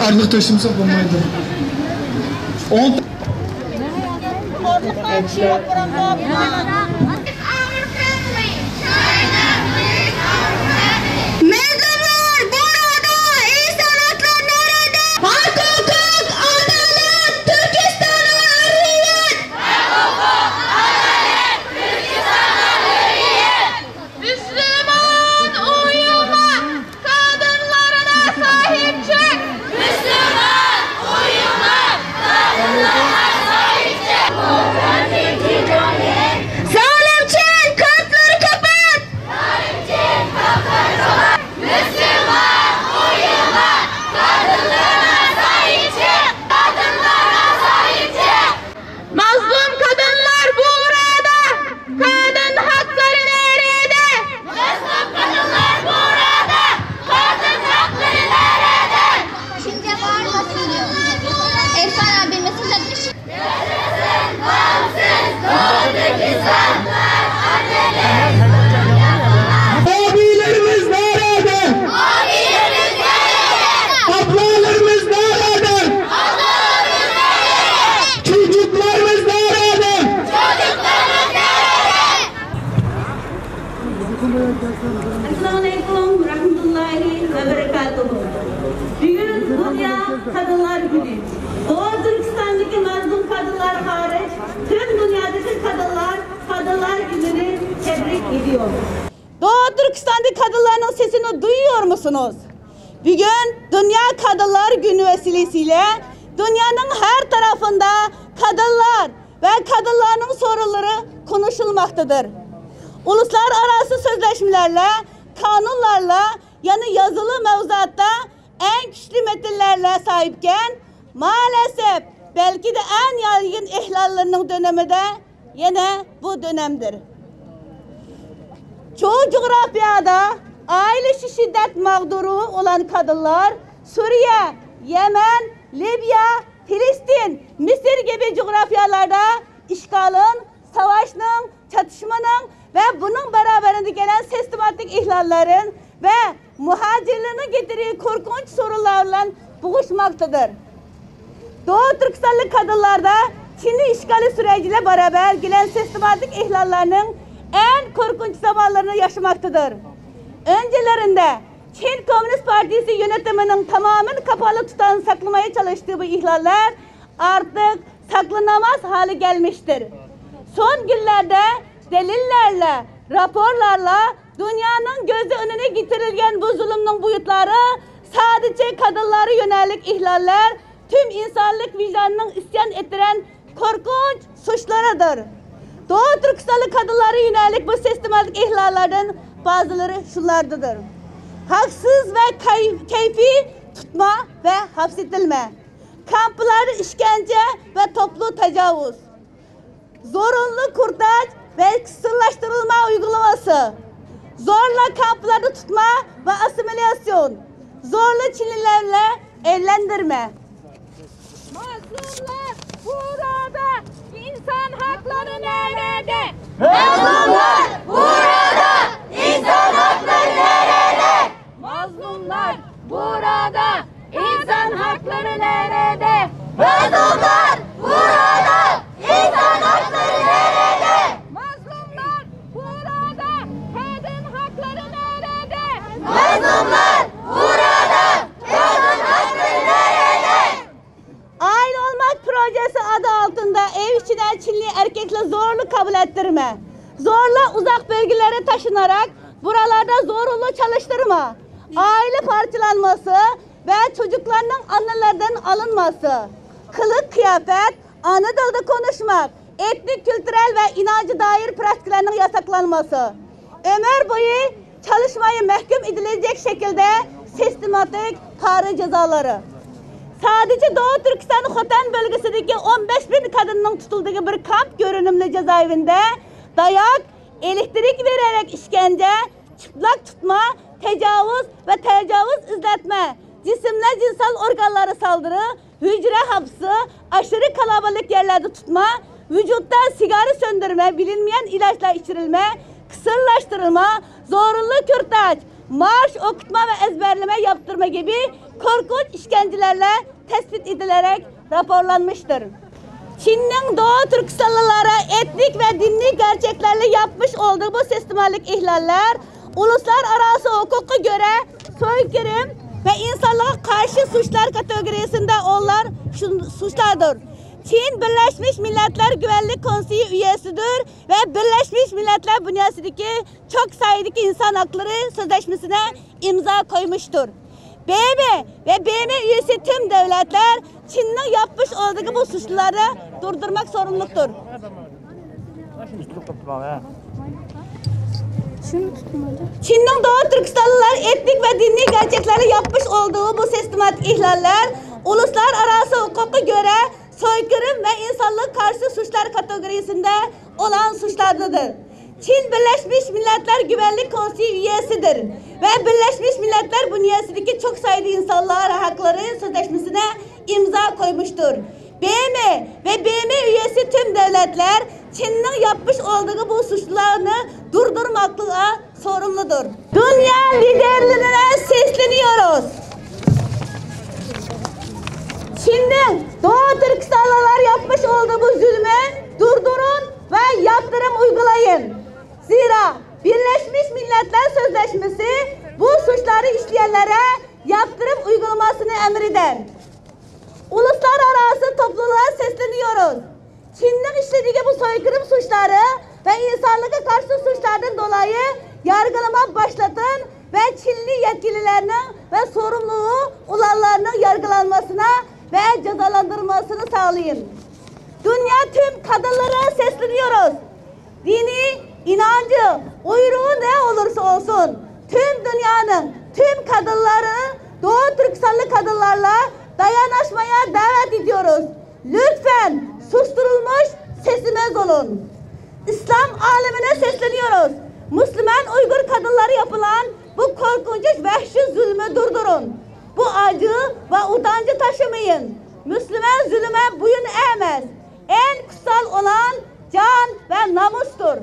ağırlık taşımasa olmaydı. 10 Assalamualaikum warahmatullahi wabarakatuh. Bugün Dünya Kadınlar Günü. Doğu Türkistan'daki mazlum kadınlar hariç tüm dünyadaki kadınlar gününü tebrik ediyor. Doğu Türkistan'daki kadınların sesini duyuyor musunuz? Bugün Dünya Kadınlar Günü vesilesiyle dünyanın her tarafında kadınlar ve kadınların sorunları konuşulmaktadır. Uluslararası sözleşmelerle, kanunlarla, yani yazılı mevzuatta en güçlü metinlerle sahipken maalesef belki de en yaygın ihlallerinin dönemi de yine bu dönemdir. Çoğu coğrafyada aile içi şiddet mağduru olan kadınlar Suriye, Yemen, Libya, Filistin, Mısır gibi coğrafyalarda işgalın, savaşın, çatışmanın ve bunun beraberinde gelen sistematik ihlallerin ve muhacirliğinin getirdiği korkunç sorunlarla boğuşmaktadır. Doğu Türkistanlı kadınlarda Çinli işgali süreciyle beraber gelen sistematik ihlallerinin en korkunç zamanlarını yaşamaktadır. Öncelerinde Çin Komünist Partisi yönetiminin tamamen kapalı tutan saklamaya çalıştığı bu ihlaller artık saklanamaz hale gelmiştir. Son günlerde delillerle, raporlarla dünyanın gözü önüne getirilgen bu zulümün boyutları sadece kadınlara yönelik ihlaller tüm insanlık vicdanının isyan ettiren korkunç suçlarıdır. Doğu Türkistanlı kadınlara yönelik bu sistematik ihlallerden bazıları şunlardır. Haksız ve keyfi tutma ve hapsedilme, kamplarda işkence ve toplu tecavüz, zorunlu kurtaç ve kısırlaştırılma uygulaması, zorla kamplarda tutma ve asimilasyon, zorla Çinlilerle evlendirme. Mazlumlar burada, insan hakları nerede? Mazlumlar burada, insan hakları nerede? Mazlumlar burada, insan hakları nerede? Mazlumlar burada, insan hakları nerede? Mazlumlar burada, kadın hakları nerede? Mazlumlar burada, kadın hakları nerede? Aile Olmak Projesi adı altında ev içine Çinli erkekle zorlu kabul ettirme, zorla uzak bölgelere taşınarak buralarda zorunlu çalıştırma, aile parçalanması ve çocuklarının annelerden alınması, kılık kıyafet, ana dilde konuşmak, etnik, kültürel ve inancı dair pratiklerinin yasaklanması, ömür boyu çalışmayı mahkum edilecek şekilde sistematik para cezaları. Sadece Doğu Türkistan Hoten bölgesindeki 15.000 kadının tutulduğu bir kamp görünümlü cezaevinde dayak, elektrik vererek işkence, çıplak tutma, tecavüz ve tecavüz izletme, cisimle cinsel organlara saldırı, hücre hapsi, aşırı kalabalık yerlerde tutma, vücuttan sigara söndürme, bilinmeyen ilaçla içirilme, kısırlaştırılma, zorunlu kürtaj, marş okutma ve ezberleme yaptırma gibi korkunç işkencelerle tespit edilerek raporlanmıştır. Çin'in Doğu Türkistanlılara etnik ve dinli gerçeklerle yapmış olduğu bu sistematik ihlaller, uluslararası hukuka göre soykırım ve insanlığa karşı suçlar kategorisinde olan suçlardır. Çin, Birleşmiş Milletler Güvenlik Konseyi üyesidir ve Birleşmiş Milletler bünyesindeki çok sayıdaki insan hakları sözleşmesine imza koymuştur. BM ve BM üyesi tüm devletler Çin'in yapmış olduğu bu suçları durdurmak sorumludur. Çin'in Doğu Türkistanlılar etnik ve dinli gerçekleri yapmış olduğu bu sistematik ihlaller, uluslararası hukuka göre soykırım ve insanlık karşı suçlar kategorisinde olan suçlardır. Çin, Birleşmiş Milletler Güvenlik Konseyi üyesidir ve Birleşmiş Milletler bünyesindeki çok sayıda insanlar hakları sözleşmesine imza koymuştur. BM ve BM üyesi tüm devletler Çin'in yapmış olduğu bu suçlarını durdurmakla sorumludur. Dünya liderlerine sesleniyoruz. Çin'in Doğu Türkistanlılar yapmış olduğu bu zulmü durdurun ve yaptırım uygulayın. Zira Birleşmiş Milletler Sözleşmesi bu suçları işleyenlere yaptırım uygulamasını emreder. Uluslararası topluluğa sesleniyoruz. Çin'in işlediği bu soykırım suçları ve insanlığa karşı suçlardan dolayı yargılama başlatın ve Çinli yetkililerinin ve sorumluluğu olanlarının yargılanmasına ve cezalandırılmasını sağlayın. Dünya tüm kadınlara sesleniyoruz. Dini, inancı, uyruğu ne olursa olsun tüm dünyanın tüm kadınları Doğu Türkistanlı kadınlarla dayanışmaya davet ediyoruz. Lütfen susturulmuş sesimiz olun. İslam alemine sesleniyoruz. Müslüman Uygur kadınları yapılan bu korkunç vahşi zulmü durdurun. Bu acı ve utancı taşımayın. Müslüman zulüme boyun eğmez. En kutsal olan can ve namustur.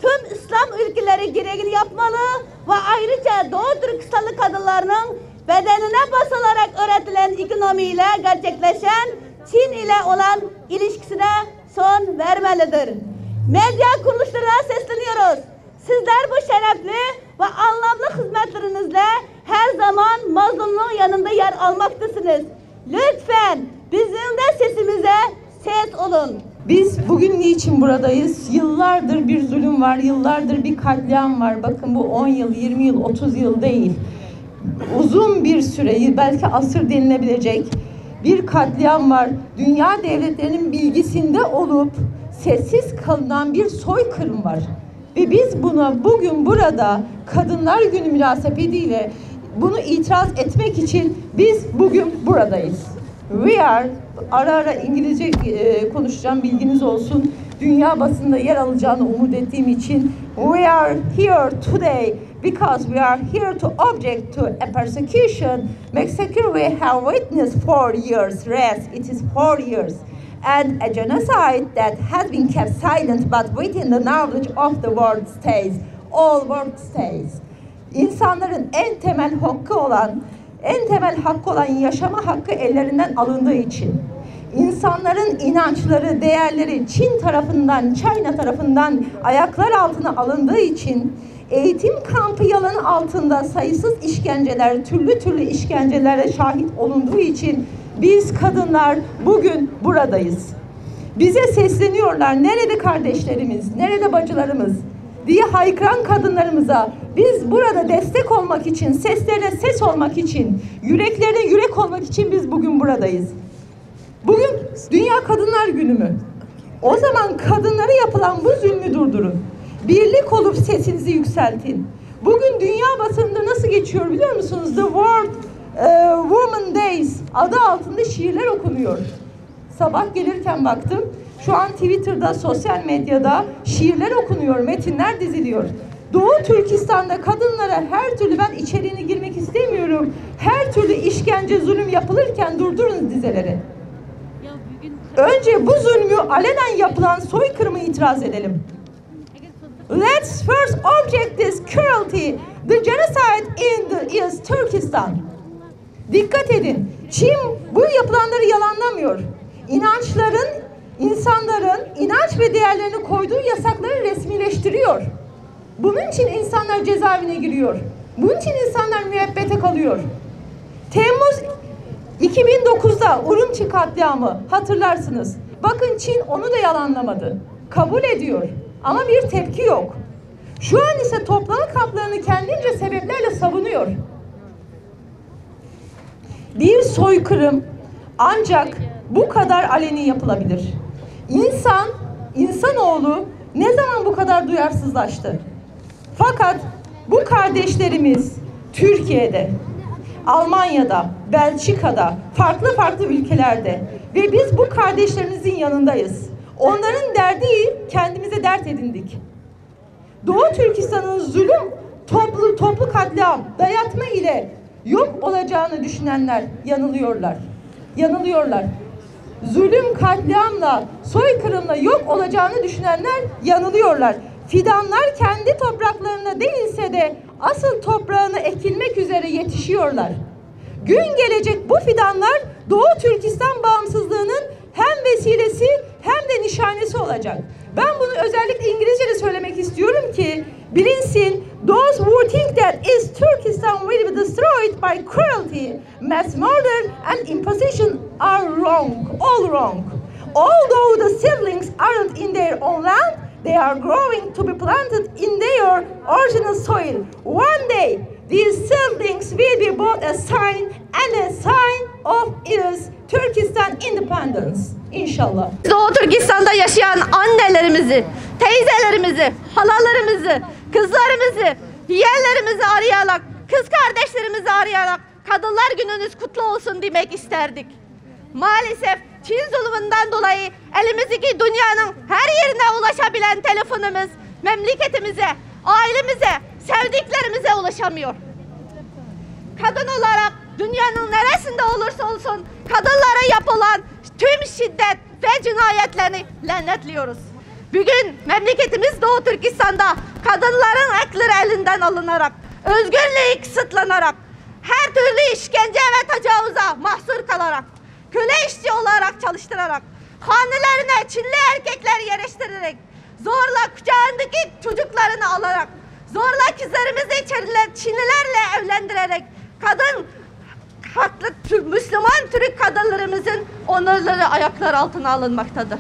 Tüm İslam ülkeleri gereğini yapmalı ve ayrıca Doğu Türkistanlı kadınlarının bedenine basılarak öğretilen ekonomiyle gerçekleşen Çin ile olan ilişkisine son vermelidir. Medya kuruluşlarına sesleniyoruz. Sizler bu şerefli ve anlamlı hizmetlerinizle her zaman mazlumluğun yanında yer almaktasınız. Lütfen bizim de sesimize ses olun. Biz bugün niçin buradayız? Yıllardır bir zulüm var, yıllardır bir katliam var. Bakın bu 10 yıl, 20 yıl, 30 yıl değil. Uzun bir süreyi, belki asır denilebilecek bir katliam var. Dünya devletlerinin bilgisinde olup sessiz kalınan bir soykırım var. Ve biz buna bugün burada Kadınlar Günü münasebetiyle bunu itiraz etmek için biz bugün buradayız. We are, ara ara İngilizce konuşacağım, bilginiz olsun. Dünya basında yer alacağını umut ettiğim için we are here today because we are here to object to a persecution Mexico we have witnessed for years. Yes, it is 4 years. And a genocide that has been kept silent but within the knowledge of the world states. All world states. İnsanların en temel hakkı olan yaşama hakkı ellerinden alındığı için, insanların inançları, değerleri Çin tarafından, China tarafından ayaklar altına alındığı için, eğitim kampı yalanı altında sayısız işkenceler, türlü işkencelere şahit olunduğu için biz kadınlar bugün buradayız. Bize sesleniyorlar, nerede kardeşlerimiz, nerede bacılarımız diye haykıran kadınlarımıza biz burada destek olmak için, seslerine ses olmak için, yüreklerine yürek olmak için biz bugün buradayız. Bugün Dünya Kadınlar Günü mü? O zaman kadınlara yapılan bu zulmü durdurun. Birlik olup sesinizi yükseltin. Bugün dünya basınında nasıl geçiyor biliyor musunuz? The World Women Days adı altında şiirler okunuyor. Sabah gelirken baktım. Şu an Twitter'da, sosyal medyada şiirler okunuyor, metinler diziliyor. Doğu Türkistan'da kadınlara her türlü, ben içeriğine girmek istemiyorum, her türlü işkence, zulüm yapılırken durdurun dizeleri. Önce bu zulmü alenen yapılan soykırımı itiraz edelim. Let's first object this cruelty, the genocide in the East Turkestan. Dikkat edin, Çin bu yapılanları yalanlamıyor. İnançların, insanların inanç ve değerlerini koyduğu yasakları resmileştiriyor. Bunun için insanlar cezaevine giriyor. Bunun için insanlar müebbete kalıyor. Temmuz 2009'da Urumçi katliamı hatırlarsınız. Bakın Çin onu da yalanlamadı. Kabul ediyor ama bir tepki yok. Şu an ise toplama kamplarını kendince sebeplerle savunuyor. Bir soykırım ancak bu kadar aleni yapılabilir. İnsanoğlu ne zaman bu kadar duyarsızlaştı? Fakat bu kardeşlerimiz Türkiye'de, Almanya'da, Belçika'da, farklı ülkelerde ve biz bu kardeşlerimizin yanındayız. Onların derdi kendimize dert edindik. Doğu Türkistan'ın zulüm, toplu katliam, dayatma ile yok olacağını düşünenler yanılıyorlar. Yanılıyorlar. Zulüm, katliamla, soykırımla yok olacağını düşünenler yanılıyorlar. Fidanlar kendi topraklarında değilse de asıl toprağına ekilmek üzere yetişiyorlar. Gün gelecek bu fidanlar Doğu Türkistan bağımsızlığının hem vesilesi hem de nişanesi olacak. Ben bunu özellikle İngilizce'de söylemek istiyorum ki bilinsin, those who think that East Turkestan will be destroyed by cruelty, mass murder and imposition are wrong, all wrong. Although the seedlings aren't in their own land, they are growing to be planted in their original soil. One day, these seedlings will be both a sign and a sign of East Turkestan independence. İnşallah. Doğu Türkistan'da yaşayan annelerimizi, teyzelerimizi, halalarımızı, kızlarımızı, yeğenlerimizi arayarak, kız kardeşlerimizi arayarak Kadınlar Gününüz kutlu olsun demek isterdik. Maalesef Çin zulmünden dolayı elimizdeki dünyanın her yerine ulaşabilen telefonumuz memleketimize, ailemize, sevdiklerimize ulaşamıyor. Kadın olarak dünyanın neresinde olursa olsun kadınlara yapılan tüm şiddet ve cinayetlerini lanetliyoruz. Bugün memleketimiz Doğu Türkistan'da kadınların hakları elinden alınarak, özgürlüğü kısıtlanarak, her türlü işkence ve tecavüze mahsur kalarak, köle işçi olarak çalıştırarak, hanelerine Çinli erkekler yerleştirerek, zorla kucağındaki çocuklarını alarak, zorla kızlarımızı Çinlilerle evlendirerek, kadın haklı Müslüman Türk kadınlarımızın onurları ayaklar altına alınmaktadır.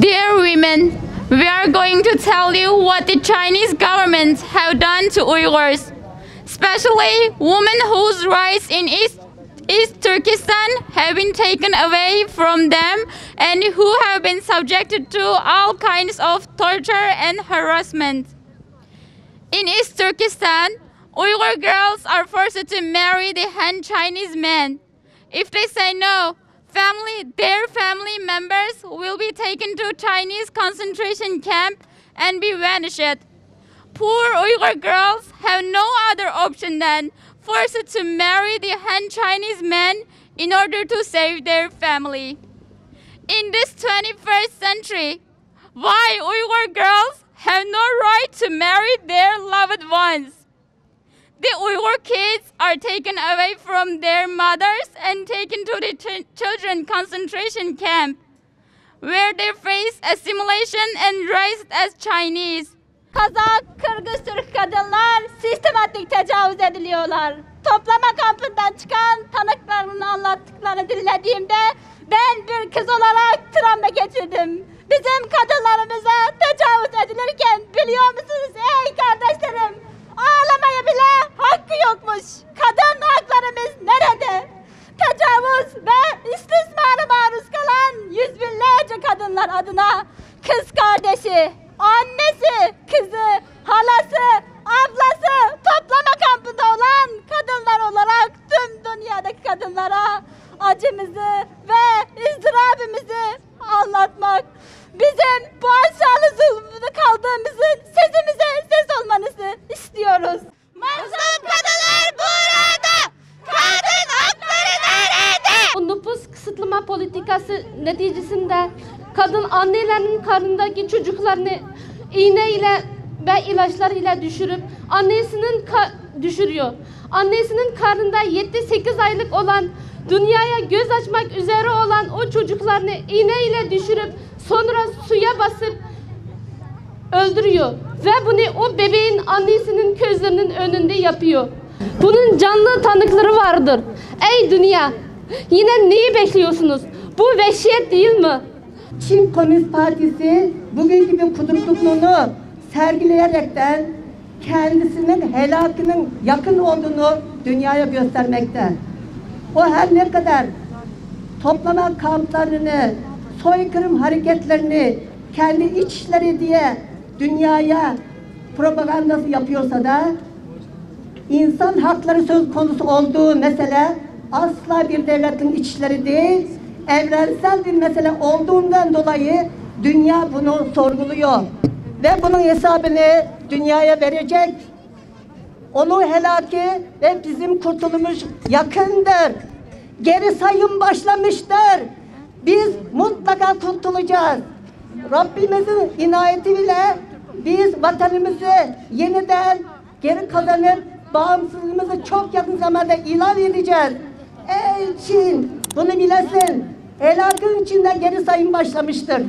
Dear women, we are going to tell you what the Chinese government have done to Uyghurs, especially women whose rights in East Turkestan have been taken away from them and who have been subjected to all kinds of torture and harassment. In East Turkestan, Uyghur girls are forced to marry the Han Chinese men. If they say no, their family members will be taken to Chinese concentration camp and be vanished. Poor Uyghur girls have no other option than forced to marry the Han Chinese men in order to save their family. In this 21st century, why Uyghur girls have no right to marry their loved ones? The Uyghur kids are taken away from their mothers and taken to the children concentration camp, where they face assimilation and raised as Chinese. Kazak, Kırgız Türk kadınlar sistematik tecavüz ediliyorlar. Toplama kampından çıkan tanıklarının anlattıklarını dinlediğimde ben bir kız olarak travma geçirdim. Bizim kadınlarımıza tecavüz edilirken biliyor musunuz ey kardeşlerim? Ağlamaya bile hakkı yokmuş. Kadın haklarımız nerede? Tecavüz ve istismara maruz kalan yüz binlerce kadınlar adına kız kardeşi, annesi, kızı, halası, ablası, toplama kampında olan kadınlar olarak tüm dünyadaki kadınlara acımızı ve ızdırabımızı anlatmak, bizim bu aşağılık zulmünde kaldığımızın sesimize ses olmanızı istiyoruz. Mazlum kadınlar burada! Kadın hakları nerede? Nüfus kısıtlama politikası neticesinde kadın annelerinin karnındaki çocuklarını iğneyle ve ilaçlarıyla düşürüp düşürüyor. Annesinin karnında 7-8 aylık olan, dünyaya göz açmak üzere olan o çocuklarını iğneyle düşürüp sonra suya basıp öldürüyor. Ve bunu o bebeğin annesinin gözlerinin önünde yapıyor. Bunun canlı tanıkları vardır. Ey dünya! Yine neyi bekliyorsunuz? Bu vahşet değil mi? Çin Komünist Partisi bugünkü bir kudurtukluğunu sergileyerekten kendisinin helakının yakın olduğunu dünyaya göstermekte. O her ne kadar toplama kamplarını, soykırım hareketlerini kendi içleri diye dünyaya propagandası yapıyorsa da insan hakları söz konusu olduğu mesele asla bir devletin içleri değil, evrensel bir mesele olduğundan dolayı dünya bunu sorguluyor. Ve bunun hesabını dünyaya verecek. Onun helaki ve bizim kurtuluşumuz yakındır. Geri sayım başlamıştır. Biz mutlaka kurtulacağız. Rabbimizin inayetiyle biz vatanımızı yeniden geri kazanıp bağımsızlığımızı çok yakın zamanda ilan edeceğiz. Ey Çin, bunu bilesin. Helakın içinde geri sayım başlamıştır.